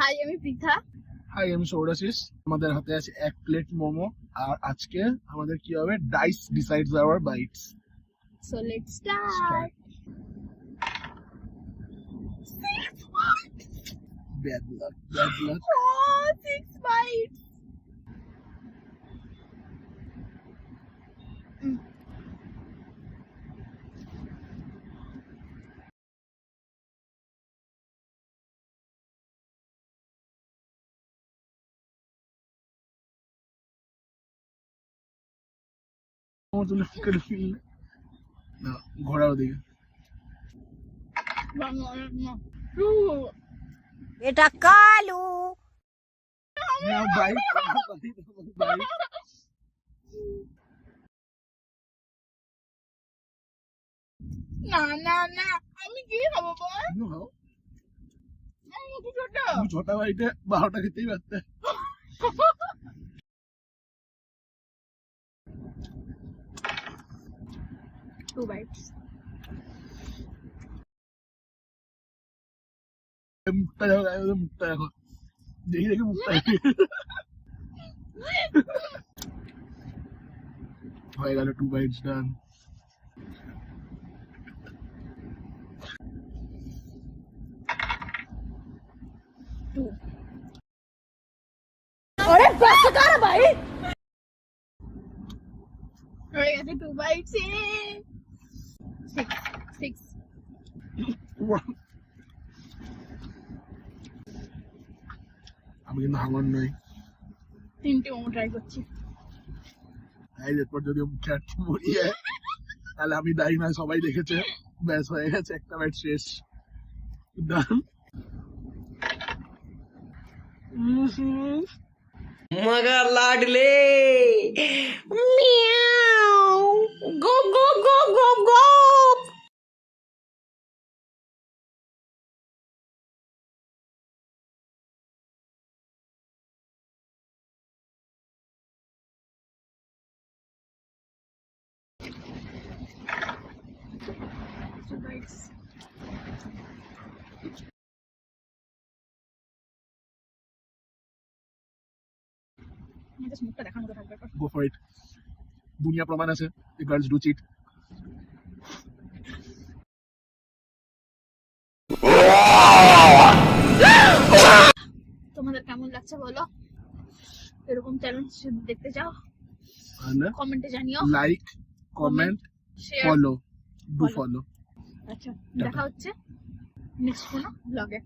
High, আমি Pritha. High, আমি সৌরাশিস। আমাদের হাতে আছে 1 প্লেট মোমো, আর আজকে আমাদের কি হবে, dice decides our bites. So let's start. Bad luck, bad luck. 6 bites. Momo তুলে ফিকের ফিল না, ঘোরা ওদিকে। এটা কালু। না বাইট, বাইট। না না না, আমি কি খাবো বল? তুমি ছোটা বাইটে 12টা খেতেই পারতে। 2 bites. মুখটা দেখো, মুখটা দেখো, দেখি দেখি মুখটা হয়ে গেল 2 বাইটস ডান। আরে বাস কর ভাই। হয়ে গেছে 2 bites. 6. আমি কিন্তু হাঙ্গর নই। 3টে মোমো ট্রাই করছি। এরপর যদি মুখে আটকে মরি যায় তাহলে আমি দায়ী না, সবাই দেখেছে। ব্যাস হয়ে গেছে, একটা বাইট শেষ। ডান। मगर लाडले म्याऊ गो गो गो गो गो মুখটা দেখার মতো থাকবে। Go for it. দুনিয়া প্রমাণ আছে, এই গার্লস ডু চিট। তোমাদের কেমন লাগছে বলো? এরকম চ্যালেঞ্জ যদি দেখতে চাও কমেন্টে জানিও। Like, comment, share, follow, do follow. আচ্ছা দেখা হচ্ছে নেক্সট কোনো ব্লগে।